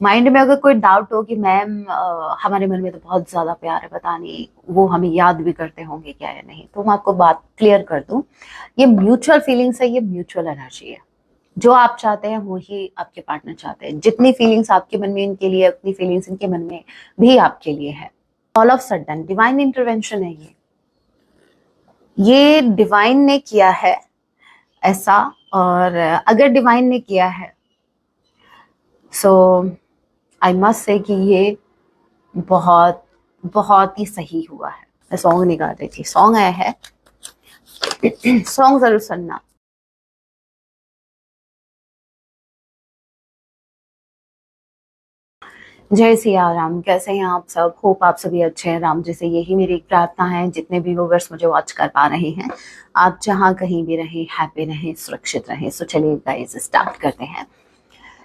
Mind में अगर कोई डाउट हो कि मैम हमारे मन में तो बहुत ज्यादा प्यार है, पता नहीं वो हमें याद भी करते होंगे क्या या नहीं, तो मैं आपको बात क्लियर कर दूं, ये म्यूचुअल फीलिंग्स है, ये म्यूचुअल एनर्जी है। जो आप चाहते हैं वो ही आपके पार्टनर चाहते हैं। जितनी फीलिंग्स आपके मन में इनके लिए, उतनी फीलिंग्स इनके मन में भी आपके लिए है। All of sudden divine intervention है ये डिवाइन ने किया है ऐसा। और अगर डिवाइन ने किया है सो आई मस्ट से कि ये बहुत बहुत ही सही हुआ है। मैं सॉन्ग नहीं गा रही थी, सॉन्ग आया है, सॉन्ग जरूर सुनना। जय सिया राम, कैसे हैं आप सब? होप आप सभी अच्छे हैं। राम जी से यही मेरी एक प्रार्थना है, जितने भी व्यूअर्स मुझे वॉच कर पा रहे हैं, आप जहां कहीं भी रहें, हैप्पी रहें, सुरक्षित रहें। सो चलिए गाइस स्टार्ट करते हैं।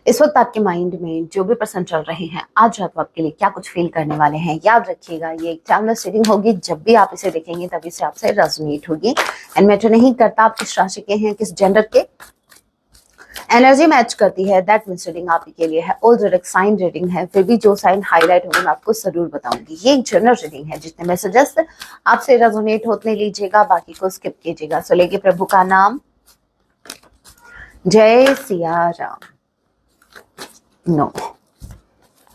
इस वक्त आपके माइंड में जो भी पर्सन चल रहे हैं, आज रात वो आपके लिए क्या कुछ फील करने वाले हैं, याद रखिएगा ये एक टाइमलेस रीडिंग होगी। जब भी आप इसे देखेंगे तभी से आपसे रेजोनेट होगी। एंड मैटर नहीं करता आप किस राशि के हैं, किस जेंडर के, एनर्जी मैच करती है, दैट मींस रीडिंग आपके लिए है। ऑल डायरेक्ट साइन रीडिंग है, फिर भी जो साइन हाईलाइट होंगे मैं आपको जरूर बताऊंगी। ये एक जनरल रीडिंग है, जितने मैसेजेस आपसे रेजोनेट होते लीजिएगा, बाकी को स्किप कीजिएगा। सो लेके प्रभु का नाम। जय Siya Ram. No,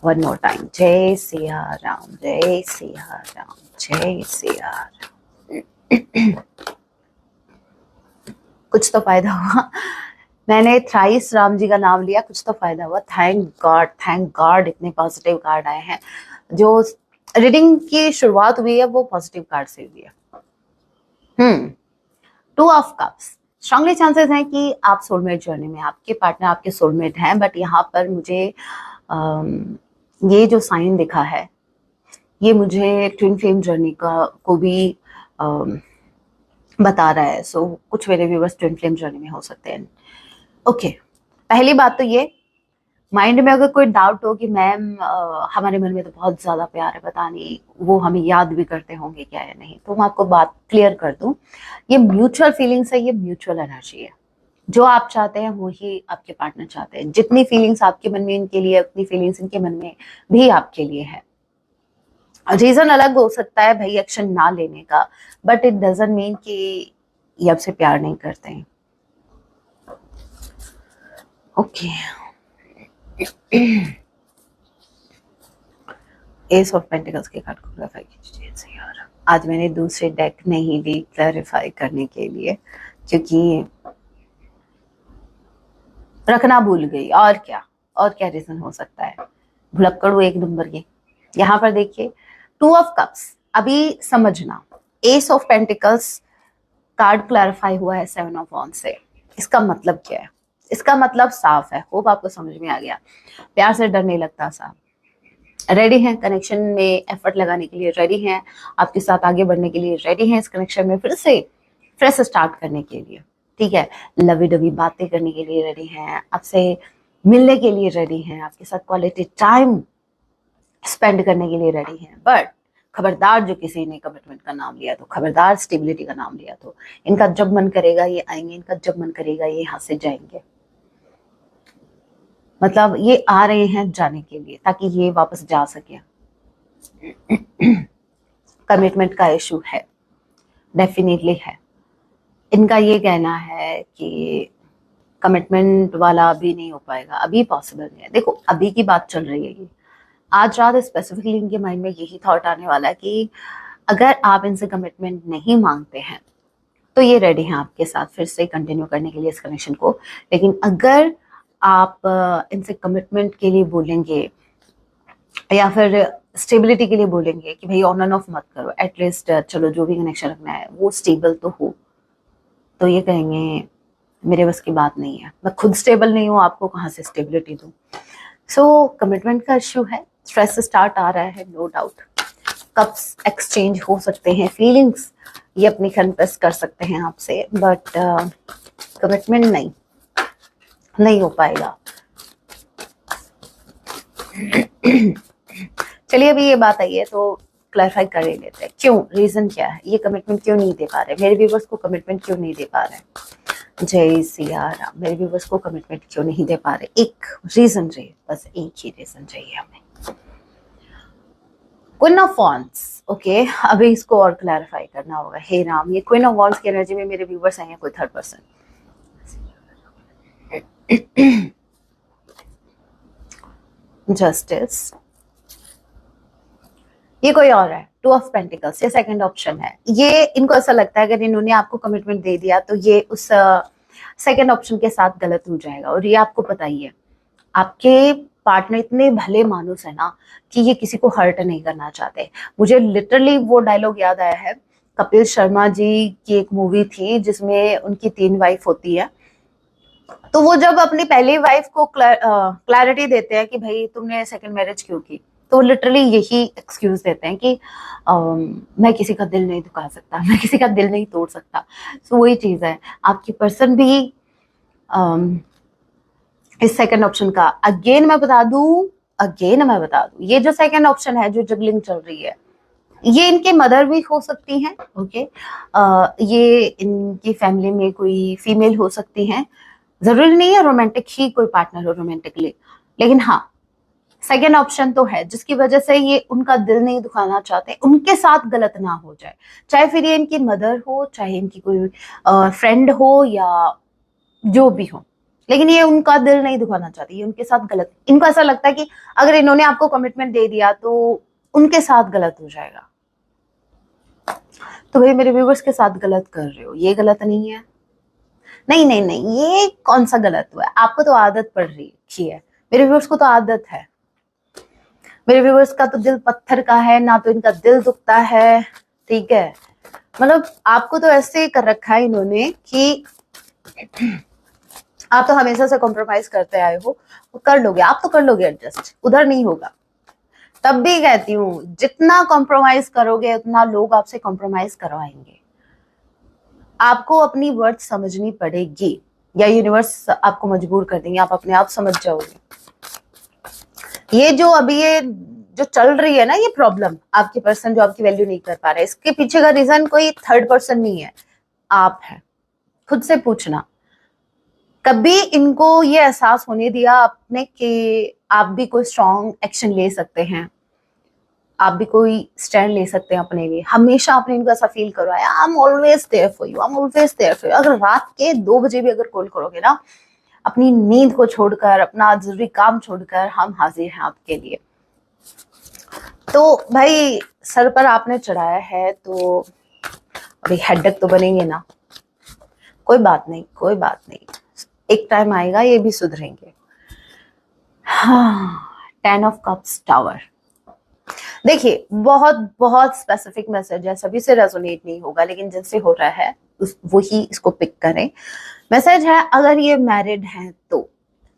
one more time. जय सिया राम, जय सिया राम, जय सिया राम। कुछ तो फायदा हुआ, मैंने थ्राइस राम जी का नाम लिया, कुछ तो फायदा हुआ। थैंक गॉड, थैंक गॉड, इतने पॉजिटिव कार्ड आए हैं। जो रीडिंग की शुरुआत हुई है वो पॉजिटिव कार्ड से हुई है। Two of cups, strongly chances हैं कि आप सोलमेट जर्नी में, आपके पार्टनर आपके सोलमेट हैं। बट यहाँ पर मुझे ये जो साइन दिखा है, ये मुझे ट्विन फ्लेम जर्नी का को भी बता रहा है। सो कुछ मेरे व्यूअर्स ट्विन फ्लेम जर्नी में हो सकते हैं। ओके, पहली बात तो ये, माइंड में अगर कोई डाउट हो कि मैम हमारे मन में तो बहुत ज्यादा प्यार है, पता नहीं वो हमें याद भी करते होंगे क्या या नहीं, तो मैं आपको बात क्लियर कर दूं, ये म्यूचुअल फीलिंग्स है, ये म्यूचुअल एनर्जी है। जो आप चाहते हैं वो ही आपके पार्टनर चाहते हैं। जितनी फीलिंग्स आपके मन में इनके लिए, उतनी फीलिंग्स इनके मन में भी आपके लिए है। रीजन अलग हो सकता है भाई एक्शन ना लेने का, बट इट डजंट मीन कि ये आपसे प्यार नहीं करते हैं। ओके, एस ऑफ पेंटिकल्स के कार्ड को क्लैरिफाई कीजिए यार। आज मैंने दूसरे डेक नहीं ली क्लैरिफाई करने के लिए, क्योंकि रखना भूल गई। और क्या रीजन हो सकता है? भुलक्कड़ एक नंबर की। यहाँ पर देखिए, टू ऑफ कप्स, अभी समझना, S of pentacles card clarify हुआ है 7 ऑफ वॉन्ड्स से। इसका मतलब क्या है? इसका मतलब साफ है, होप आपको समझ में आ गया। प्यार से डर नहीं लगता, साफ रेडी हैं कनेक्शन में एफर्ट लगाने के लिए, रेडी हैं आपके साथ आगे बढ़ने के लिए, रेडी हैं इस कनेक्शन में फिर से फ्रेश स्टार्ट करने के लिए। ठीक है, लवी डवी बातें करने के लिए रेडी हैं, आपसे मिलने के लिए रेडी हैं, आपके साथ क्वालिटी टाइम स्पेंड करने के लिए रेडी हैं। बट खबरदार, जो किसी ने कमिटमेंट का नाम लिया तो खबरदार, स्टेबिलिटी का नाम लिया तो इनका जब मन करेगा ये आएंगे, इनका जब मन करेगा ये यहाँ से जाएंगे। मतलब ये आ रहे हैं जाने के लिए ताकि ये वापस जा सके। कमिटमेंट का इशू है, डेफिनेटली है। इनका ये कहना है कि कमिटमेंट वाला अभी नहीं हो पाएगा, अभी पॉसिबल नहीं है। देखो अभी की बात चल रही है ये, आज रात स्पेसिफिकली इनके माइंड में यही थॉट आने वाला है कि अगर आप इनसे कमिटमेंट नहीं मांगते हैं तो ये रेडी हैं आपके साथ फिर से कंटिन्यू करने के लिए इस कनेक्शन को। लेकिन अगर आप इनसे कमिटमेंट के लिए बोलेंगे या फिर स्टेबिलिटी के लिए बोलेंगे कि भाई ऑन एंड ऑफ मत करो, एटलीस्ट चलो जो भी कनेक्शन रखना है वो स्टेबल तो हो, तो ये कहेंगे मेरे बस की बात नहीं है, मैं खुद स्टेबल नहीं हूँ, आपको कहाँ से स्टेबिलिटी दूँ। सो कमिटमेंट का इश्यू है, स्ट्रेस स्टार्ट आ रहा है, नो डाउट। कप्स एक्सचेंज हो सकते हैं, फीलिंग्स ये अपनी कन्फेस कर सकते हैं आपसे, बट कमिटमेंट नहीं हो पाएगा। चलिए अभी ये बात आई है तो क्लैरिफाई कर ही लेते हैं, क्यों, रीजन क्या है, ये कमिटमेंट क्यों नहीं दे पा रहे, मेरे व्यूवर्स को कमिटमेंट क्यों नहीं दे पा रहे। जय सिया राम। मेरे व्यूवर्स को कमिटमेंट क्यों नहीं दे पा रहे? एक रीजन चाहिए, बस एक ही रीजन चाहिए हमें। क्वीन ऑफ वॉन्ड्स, ओके, अभी इसको और क्लैरिफाई करना होगा। हे राम, ये क्वीन ऑफ वॉन्ड्स की एनर्जी में मेरे व्यूवर्स हैं या कोई थर्ड पर्सन? जस्टिस, ये कोई और है। टू ऑफ पेंटिकल्स, ये सेकंड ऑप्शन है। ये इनको ऐसा लगता है अगर इन्होंने आपको कमिटमेंट दे दिया तो ये उस सेकंड ऑप्शन के साथ गलत हो जाएगा। और ये आपको पता ही है, आपके पार्टनर इतने भले मानुस है ना कि ये किसी को हर्ट नहीं करना चाहते। मुझे लिटरली वो डायलॉग याद आया है, कपिल शर्मा जी की एक मूवी थी जिसमें उनकी 3 वाइफ होती है। तो वो जब अपनी पहली वाइफ को क्लैरिटी देते हैं कि भाई तुमने सेकंड मैरिज क्यों की, तो लिटरली यही एक्सक्यूज देते हैं कि मैं किसी का दिल नहीं दुखा सकता, मैं किसी का दिल नहीं तोड़ सकता। तो वही चीज है, आपकी पर्सन भी इस सेकंड ऑप्शन का अगेन मैं बता दूं, ये जो सेकंड ऑप्शन है, जो जगलिंग चल रही है, ये इनके मदर भी हो सकती हैं। ओके, ये इनकी फैमिली में कोई फीमेल हो सकती हैं। जरूरी नहीं है रोमांटिक ही कोई पार्टनर हो रोमांटिकली, लेकिन हाँ सेकेंड ऑप्शन तो है जिसकी वजह से ये उनका दिल नहीं दुखाना चाहते, उनके साथ गलत ना हो जाए। चाहे फिर ये इनकी मदर हो, चाहे इनकी कोई फ्रेंड हो या जो भी हो, लेकिन ये उनका दिल नहीं दुखाना चाहती, ये उनके साथ गलत। इनको ऐसा लगता है कि अगर इन्होंने आपको कमिटमेंट दे दिया तो उनके साथ गलत हो जाएगा। तो भाई मेरे व्यूवर्स के साथ गलत कर रहे हो, ये गलत नहीं है। नहीं नहीं नहीं, ये कौन सा गलत हुआ है? आपको तो आदत पड़ रही है, मेरे व्यूवर्स को तो आदत है। मेरे व्यूवर्स का तो दिल पत्थर का है ना, तो इनका दिल दुखता है। ठीक है, मतलब आपको तो ऐसे कर रखा है इन्होंने कि आप तो हमेशा से कॉम्प्रोमाइज करते आए हो, कर लोगे, आप तो कर लोगे एडजस्ट, उधर नहीं होगा। तब भी कहती हूँ, जितना कॉम्प्रोमाइज करोगे उतना लोग आपसे कॉम्प्रोमाइज करवाएंगे। आपको अपनी वर्थ समझनी पड़ेगी, या यूनिवर्स आपको मजबूर कर देंगे, आप अपने आप समझ जाओगे। ये जो अभी ये जो चल रही है ना, ये प्रॉब्लम, आपके पर्सन जो आपकी वैल्यू नहीं कर पा रहा है, इसके पीछे का रीजन कोई थर्ड पर्सन नहीं है, आप है। खुद से पूछना, कभी इनको ये एहसास होने दिया आपने कि आप भी कोई स्ट्रॉन्ग एक्शन ले सकते हैं, आप भी कोई स्टैंड ले सकते हैं अपने लिए? हमेशा आपने इनको ऐसा फील करवाया, I am always there for you, I am always there for you. अगर रात के 2 बजे भी अगर कॉल करोगे ना, अपनी नींद को छोड़कर, अपना जरूरी काम छोड़कर, हम हाजिर हैं आपके लिए। तो भाई सर पर आपने चढ़ाया है तो अभी हेडेक तो बनेंगे ना। कोई बात नहीं, कोई बात नहीं, एक टाइम आएगा ये भी सुधरेंगे। हाँ, 10 ऑफ कप्स टावर। देखिए, बहुत बहुत स्पेसिफिक मैसेज है, सभी से रेजोनेट नहीं होगा, लेकिन जिनसे हो रहा है वही इसको पिक करें। मैसेज है, अगर ये मैरिड हैं तो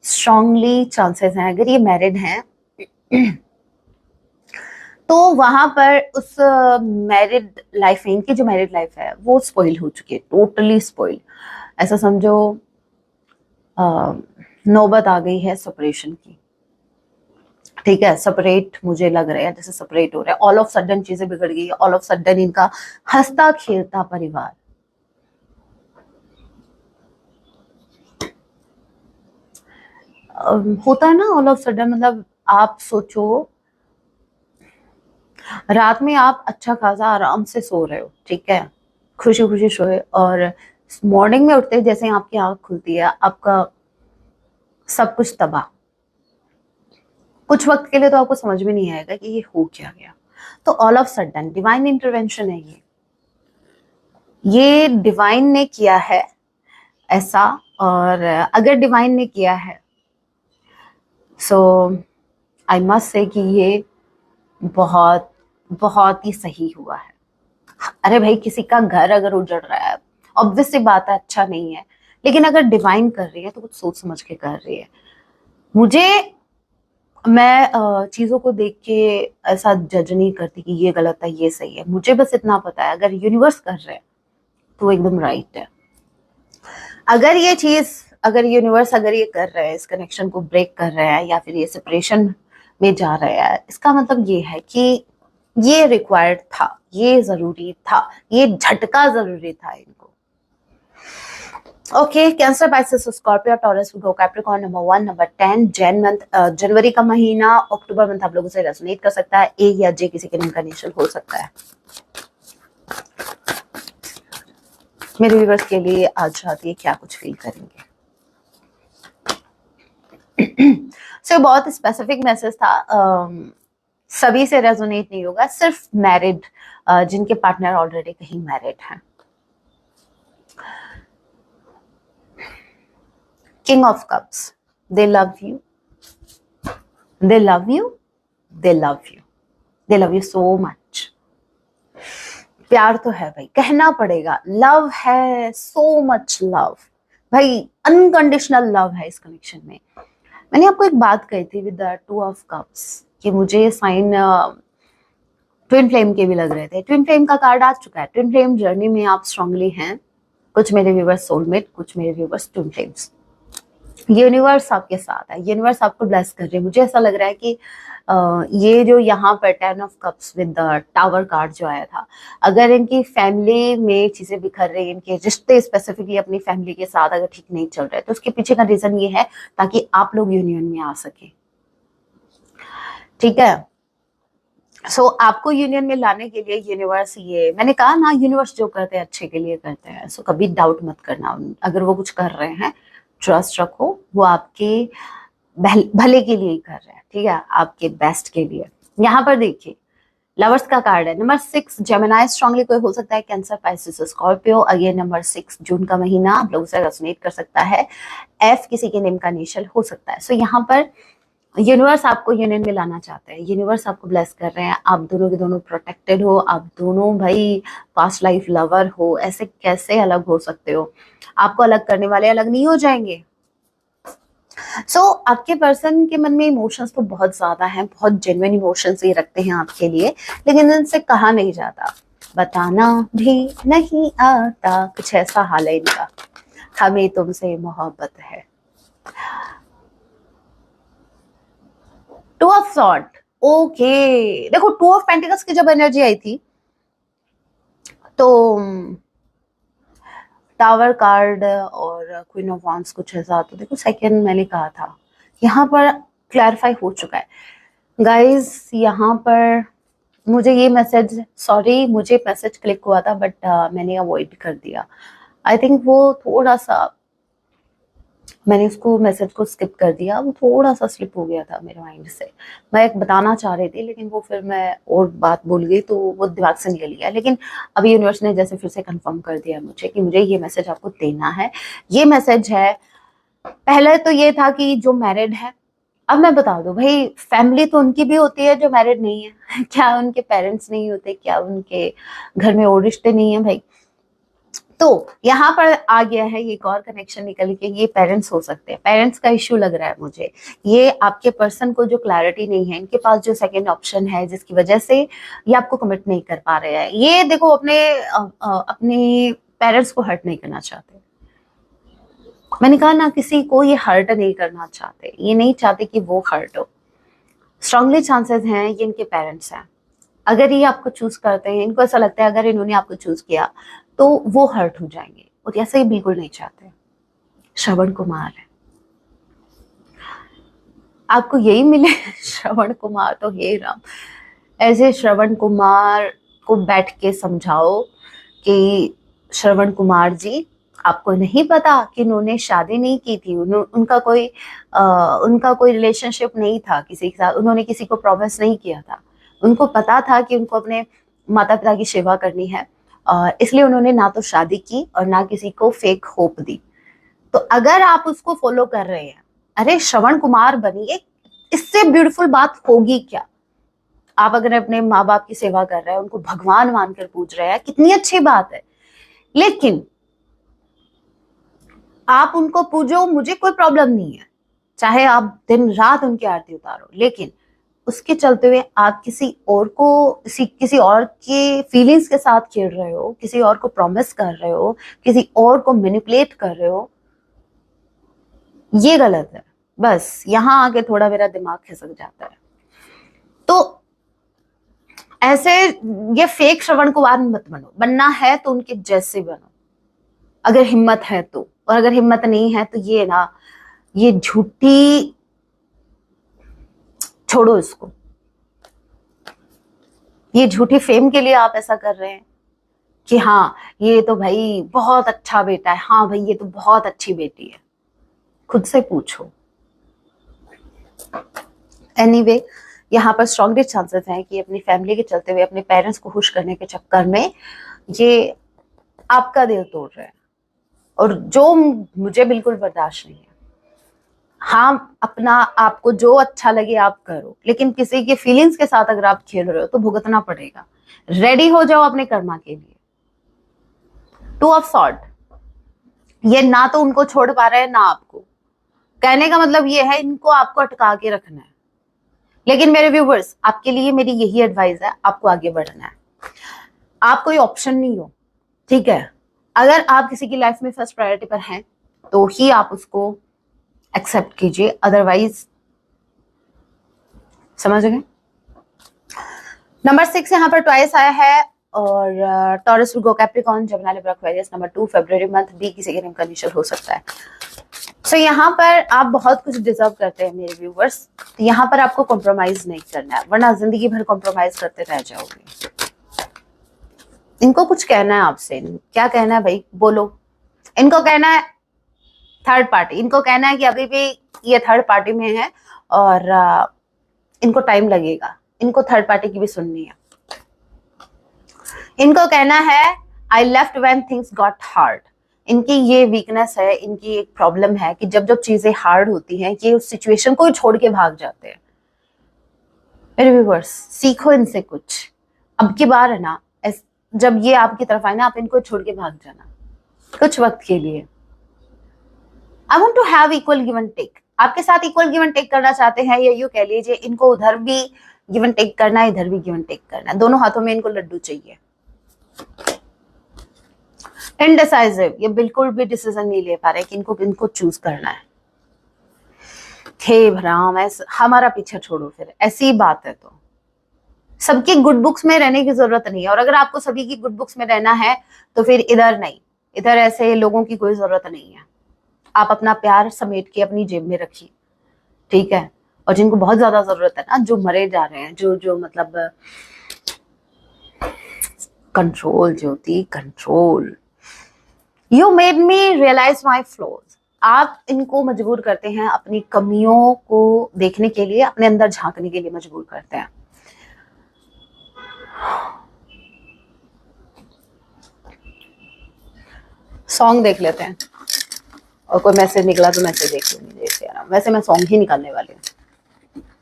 स्ट्रांगली चांसेस हैं, अगर ये मैरिड हैं तो वहां पर उस मैरिड लाइफ में, इनकी जो मैरिड लाइफ है वो स्पॉइल हो चुकी है, टोटली स्पॉइल। ऐसा समझो नौबत आ गई है सेपरेशन की। ठीक है, सेपरेट मुझे लग रहा है, जैसे सेपरेट हो रहा है, ऑल ऑफ सडन चीजें बिगड़ गई, ऑल ऑफ सडन इनका हंसता खेलता परिवार। होता है ना ऑल ऑफ सडन, मतलब आप सोचो रात में आप अच्छा खासा आराम से सो रहे हो, ठीक है, खुशी खुशी सोए, और मॉर्निंग में उठते जैसे आपकी आंख खुलती है, आपका सब कुछ तबाह। कुछ वक्त के लिए तो आपको समझ में नहीं आएगा कि ये हो क्या गया। तो all of sudden divine intervention है ये डिवाइन ने किया है ऐसा। और अगर डिवाइन ने किया है सो आई मस्ट से कि ये बहुत बहुत ही सही हुआ है। अरे भाई, किसी का घर अगर उजड़ रहा है, ऑब्वियस सी बात है, अच्छा नहीं है, लेकिन अगर डिवाइन कर रही है तो कुछ सोच समझ के कर रही है। मैं चीजों को देख के ऐसा जज नहीं करती कि ये गलत है ये सही है। मुझे बस इतना पता है, अगर यूनिवर्स कर रहे हैं तो एकदम राइट है। अगर ये चीज, अगर यूनिवर्स अगर ये कर रहे हैं, इस कनेक्शन को ब्रेक कर रहे हैं, या फिर ये सेपरेशन में जा रहे हैं, इसका मतलब ये है कि ये रिक्वायर्ड था, ये जरूरी था, ये झटका जरूरी था इनको। Okay, cancer, Pisces, Scorpio, Taurus, Virgo, Capricorn, number 1, number 10, जनवरी का महीना, अक्टूबर मंथ आप लोगों से रेजोनेट कर सकता है। ए या जे किसी के नेम का इनिशियल हो सकता है। मेरे व्यूअर्स के लिए आज रात ये क्या कुछ फील करेंगे। सो बहुत स्पेसिफिक मैसेज था, सभी से रेजोनेट नहीं होगा, सिर्फ मैरिड, जिनके पार्टनर ऑलरेडी कहीं मैरिड हैं। King of cups, they love you, they love you, they love you, they love you so much. प्यार तो है भाई, कहना पड़ेगा, लव है, सो मच लव भाई, अनकंडीशनल लव है इस कनेक्शन में। मैंने आपको एक बात कही थी विद द 2 ऑफ कप्स कि मुझे साइन ट्विन फ्लेम के भी लग रहे थे। ट्विन फ्लेम का कार्ड आ चुका है। ट्विन फ्लेम जर्नी में आप स्ट्रांगली हैं। कुछ मेरे व्यूवर्स सोलमेट, कुछ मेरे व्यूवर्स ट्विन फ्लेम्स। यूनिवर्स आपके साथ है, यूनिवर्स आपको ब्लेस कर रहे हैं। मुझे ऐसा लग रहा है कि ये जो यहाँ पर 10 of cups with the tower card जो आया था, अगर इनकी फैमिली में चीजें बिखर रही, इनके रिश्ते स्पेसिफिकली अपनी फैमिली के साथ अगर ठीक नहीं चल रहे, तो उसके पीछे का रीजन ये है ताकि आप लोग यूनियन में आ सके। ठीक है, सो आपको यूनियन में लाने के लिए यूनिवर्स, ये मैंने कहा ना, यूनिवर्स जो करते हैं अच्छे के लिए करते हैं। सो कभी डाउट मत करना, अगर वो कुछ कर रहे हैं ट्रस्ट रखो, वो आपके भले के लिए ही कर रहे हैं। ठीक है, आपके बेस्ट के लिए। यहाँ पर देखिए लवर्स का कार्ड है, नंबर 6, जेमिनाई स्ट्रांगली कोई हो सकता है, cancer, Pisces, Scorpio. Again number 6, जून का महीना आप लोगों से रेजोनेट कर सकता है। एफ किसी के नेम का इनिशियल हो सकता है। सो यहाँ पर यूनिवर्स आपको यूनियन में लाना चाहते हैं, यूनिवर्स आपको ब्लेस कर रहे हैं। आप दोनों के दोनों प्रोटेक्टेड हो, आप दोनों भाई पास्ट लाइफ लवर हो। ऐसे कैसे अलग हो सकते हो? आपको अलग करने वाले अलग नहीं हो जाएंगे। आपके पर्सन के मन में इमोशंस तो बहुत ज्यादा हैं, बहुत जेन्युइन इमोशंस ये रखते हैं आपके लिए, लेकिन इनसे कहा नहीं जाता, बताना भी नहीं आता। कुछ ऐसा हाल है इनका, हमें तुमसे मोहब्बत है। 2 ऑफ सॉर्ड, ओके। देखो 2 ऑफ पेंटिकल्स की जब एनर्जी आई थी तो टावर कार्ड और क्वीन ऑफ वांड्स कुछ ऐसा, तो देखो सेकंड मैंने कहा था, यहाँ पर क्लैरिफाई हो चुका है गाइस। यहाँ पर मुझे ये मैसेज, सॉरी मुझे मैसेज क्लिक हुआ था बट मैंने अवॉइड कर दिया। आई थिंक वो थोड़ा सा, मैंने उसको मैसेज को स्किप कर दिया, वो थोड़ा सा स्लिप हो गया था मेरे माइंड से। मैं एक बताना चाह रही थी लेकिन वो फिर मैं और बात भूल गई, तो वो दिमाग से निकल गया। लेकिन अभी यूनिवर्स ने जैसे फिर से कंफर्म कर दिया मुझे कि मुझे ये मैसेज आपको देना है। ये मैसेज है, पहले तो ये था कि जो मैरिड है, अब मैं बता दूं भाई, फैमिली तो उनकी भी होती है जो मैरिड नहीं है। क्या उनके पेरेंट्स नहीं होते? क्या उनके घर में और रिश्ते नहीं है भाई? तो यहाँ पर आ गया है ये एक और कनेक्शन निकल के, ये पेरेंट्स हो सकते हैं। पेरेंट्स का इश्यू लग रहा है मुझे। ये आपके पर्सन को जो क्लैरिटी नहीं है, इनके पास जो सेकंड ऑप्शन है जिसकी वजह से ये आपको कमिट नहीं कर पा रहे हैं। ये देखो अपने पेरेंट्स को हर्ट नहीं करना चाहते। मैंने कहा ना, किसी को ये हर्ट नहीं करना चाहते, ये नहीं चाहते कि वो हर्ट हो। स्ट्रांगली चांसेस हैं ये इनके पेरेंट्स हैं। अगर ये आपको चूज करते हैं, इनको ऐसा लगता है अगर इन्होंने आपको चूज किया तो वो हर्ट हो जाएंगे, और ऐसा ही बिल्कुल नहीं चाहते। श्रवण कुमार है, आपको यही मिले। श्रवण कुमार तो हे राम, ऐसे श्रवण कुमार को बैठ के समझाओ कि श्रवण कुमार जी, आपको नहीं पता कि उन्होंने शादी नहीं की थी, उनका कोई रिलेशनशिप नहीं था किसी के साथ, उन्होंने किसी को प्रॉमिस नहीं किया था। उनको पता था कि उनको अपने माता पिता की सेवा करनी है, इसलिए उन्होंने ना तो शादी की और ना किसी को फेक होप दी। तो अगर आप उसको फॉलो कर रहे हैं, अरे श्रवण कुमार बनिए, इससे ब्यूटीफुल बात होगी क्या? आप अगर अपने माँ बाप की सेवा कर रहे हैं, उनको भगवान मानकर पूज रहे हैं, कितनी अच्छी बात है। लेकिन आप उनको पूजो, मुझे कोई प्रॉब्लम नहीं है, चाहे आप दिन रात उनकी आरती उतारो, लेकिन उसके चलते हुए आप किसी और को, किसी और के फीलिंग्स के साथ खेल रहे हो, किसी और को प्रॉमिस कर रहे हो, किसी और को मैनिपुलेट कर रहे हो, ये गलत है। बस यहाँ आके थोड़ा मेरा दिमाग खिसक जाता है। तो ऐसे ये फेक श्रवण कुमार मत बनो, बनना है तो उनके जैसे बनो, अगर हिम्मत है तो। और अगर हिम्मत नहीं है तो ये ना, ये झूठी, छोड़ो इसको, ये झूठी फेम के लिए आप ऐसा कर रहे हैं कि हाँ ये तो भाई बहुत अच्छा बेटा है, हाँ भाई ये तो बहुत अच्छी बेटी है। खुद से पूछो। एनीवे, यहाँ पर स्ट्रॉन्गली चांसेस हैं कि अपनी फैमिली के चलते हुए अपने पेरेंट्स को खुश करने के चक्कर में ये आपका दिल तोड़ रहे हैं, और जो मुझे बिल्कुल बर्दाश्त नहीं है। हाँ, अपना आपको जो अच्छा लगे आप करो, लेकिन किसी के फीलिंग्स के साथ अगर आप खेल रहे हो तो भुगतना पड़ेगा। रेडी हो जाओ अपने कर्मा के लिए। टू ऑफ सॉर्ड, ये ना तो उनको छोड़ पा रहे हैं ना आपको। कहने का मतलब ये है इनको आपको अटका के रखना है। लेकिन मेरे व्यूवर्स, आपके लिए मेरी यही एडवाइस है, आपको आगे बढ़ना है। आप कोई ऑप्शन नहीं हो, ठीक है। अगर आप किसी की लाइफ में फर्स्ट प्रायोरिटी पर हैं तो ही आप उसको एक्सेप्ट कीजिए, अदरवाइज, समझ गए। नंबर 6 यहाँ पर ट्वाइस आया है, और taurus, Virgo, Capricorn, Gemini, Libra, Aquarius. Number 2 फरवरी मंथ, बी किसी के नेम का इनिशियल हो सकता है। सो यहाँ पर आप बहुत कुछ डिजर्व करते हैं मेरे व्यूवर्स, तो यहाँ पर आपको कॉम्प्रोमाइज नहीं करना है, वरना जिंदगी भर कॉम्प्रोमाइज करते रह जाओगे। इनको कुछ कहना है आपसे, क्या कहना है भाई, बोलो। इनको कहना है थर्ड पार्टी, इनको कहना है कि अभी भी ये थर्ड पार्टी में है और इनको टाइम लगेगा, इनको थर्ड पार्टी की भी सुननी है। इनको कहना है I left when things got hard. इनकी ये वीकनेस है, इनकी एक प्रॉब्लम है कि जब जब चीजें हार्ड होती हैं ये उस सिचुएशन को छोड़ के भाग जाते हैं। मेरे व्यूअर्स, सीखो इनसे कुछ। अब की बार है ना, जब ये आपकी तरफ आए ना, आप इनको छोड़ के भाग जाना कुछ वक्त के लिए। I want to have equal give and take. आपके साथ इक्वल गिव एंड टेक करना चाहते हैं, या यूं कह लीजिए इनको उधर भी गिव एंड टेक करना है, इधर भी गिव एंड टेक करना है, दोनों हाथों में इनको लड्डू चाहिए। इनडिसाइसिव, ये बिल्कुल भी डिसीजन नहीं ले पा रहे कि इनको चूज करना है। हे भराम, हमारा पीछे छोड़ो फिर, ऐसी बात है तो सबकी गुड बुक्स में रहने की जरूरत नहीं है। और अगर आपको सभी की गुड बुक्स में रहना है तो फिर इधर नहीं, इधर ऐसे लोगों की कोई जरूरत नहीं है। आप अपना प्यार समेट के अपनी जेब में रखिए, ठीक है। और जिनको बहुत ज्यादा जरूरत है ना, जो मरे जा रहे हैं, जो मतलब control, Jyoti control. You made me realize my flaws. आप इनको मजबूर करते हैं, अपनी कमियों को देखने के लिए, अपने अंदर झांकने के लिए मजबूर करते हैं। सॉन्ग देख लेते हैं, और कोई मैसेज निकला तो मैसेज देख लूंगी। जैसे यार, वैसे मैं सॉन्ग ही निकालने वाली हूँ।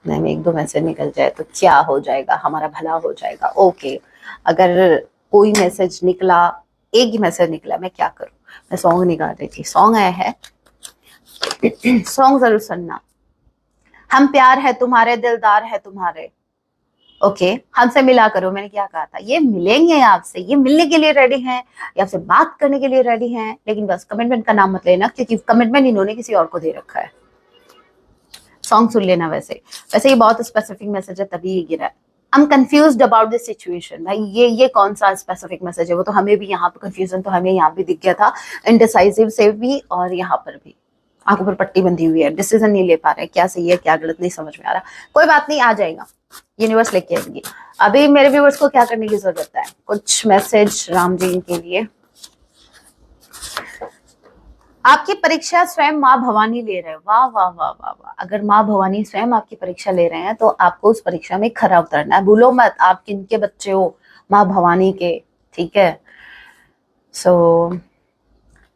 नहीं, 1-2 मैसेज निकल जाए तो क्या हो जाएगा, हमारा भला हो जाएगा। ओके, अगर कोई मैसेज निकला, एक ही मैसेज निकला, मैं क्या करूँ, मैं सॉन्ग निकाल रही थी। सॉन्ग आया है, सॉन्ग जरूर सुनना। हम प्यार है तुम्हारे, दिलदार है तुम्हारे। ओके, हमसे मिला करो। मैंने क्या कहा था, ये मिलेंगे आपसे, ये मिलने के लिए रेडी हैं, ये आपसे बात करने के लिए रेडी हैं, लेकिन बस कमिटमेंट का नाम मत लेना, क्योंकि कमिटमेंट इन्होंने किसी और को दे रखा है। सॉन्ग सुन लेना। वैसे ये बहुत स्पेसिफिक मैसेज है, तभी ये गिरा है। I'm confused about this situation। भाई ये कौन सा स्पेसिफिक मैसेज है, वो तो हमें भी यहाँ पे कंफ्यूजन तो हमें यहाँ भी दिख गया था, इनडिसाइसिव से भी, और यहाँ पर भी आंखों पर पट्टी बंधी हुई है, डिसीजन नहीं ले पा रहे, क्या सही है क्या गलत नहीं समझ में आ रहा। कोई बात नहीं, आ जाएगा, यूनिवर्स लेके आएंगी। अभी मेरे व्यूअर्स को क्या करने की जरूरत है, कुछ मैसेज राम जी के लिए। आपकी परीक्षा स्वयं माँ भवानी ले रहे हैं। वाह वाह वाह वाह वाह। अगर माँ भवानी स्वयं आपकी परीक्षा ले रहे हैं तो आपको उस परीक्षा में खरा उतरना है। भूलो मत आप किनके बच्चे हो, माँ भवानी के, ठीक है। सो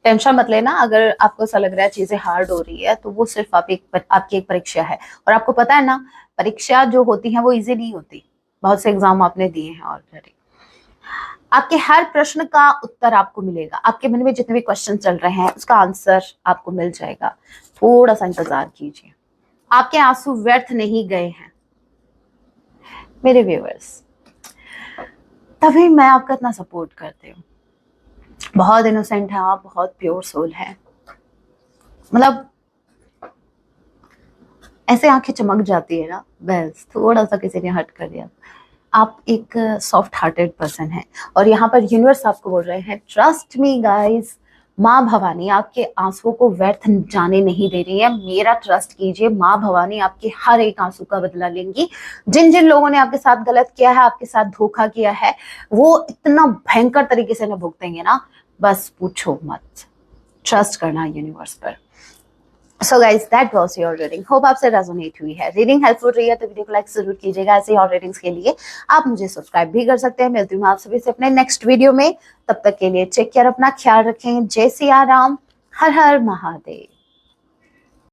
टेंशन मत लेना। अगर आपको ऐसा लग रहा है चीजें हार्ड हो रही है, तो वो सिर्फ आपकी एक परीक्षा है। और आपको पता है ना, परीक्षा जो होती है वो इजी नहीं होती। बहुत से एग्जाम आपने दिए हैं ऑलरेडी। आपके हर प्रश्न का उत्तर आपको मिलेगा। आपके मन में जितने भी क्वेश्चन चल रहे हैं उसका आंसर आपको मिल जाएगा। थोड़ा सा इंतजार कीजिए। आपके आंसू व्यर्थ नहीं गए हैं मेरे व्यूअर्स, तभी मैं आपका इतना सपोर्ट करती हूँ। बहुत इनोसेंट है आप, बहुत प्योर सोल है, मतलब ऐसे आंखें चमक जाती है ना, बस थोड़ा सा किसी ने हट कर दिया। आप एक सॉफ्ट हार्टेड पर्सन है, और यहाँ पर यूनिवर्स आपको बोल रहे हैं ट्रस्ट मी गाइस, माँ भवानी आपके आंसुओं को व्यर्थ जाने नहीं दे रही है। मेरा ट्रस्ट कीजिए, माँ भवानी आपके हर एक आंसू का बदला लेंगी। जिन जिन लोगों ने आपके साथ गलत किया है, आपके साथ धोखा किया है, वो इतना भयंकर तरीके से न भुगतेंगे ना, बस पूछो मत। ट्रस्ट करना यूनिवर्स पर। So guys that was your reading. Hope आपसे रेजोनेट हुई है। रीडिंग हेल्पफुल रही है तो वीडियो को लाइक जरूर कीजिएगा। ऐसे और रीडिंग्स के लिए आप मुझे सब्सक्राइब भी कर सकते हैं। मिलती हूँ आप सभी से अपने नेक्स्ट वीडियो में। तब तक के लिए टेक केयर, अपना ख्याल रखें। जय सिया राम, हर हर महादेव।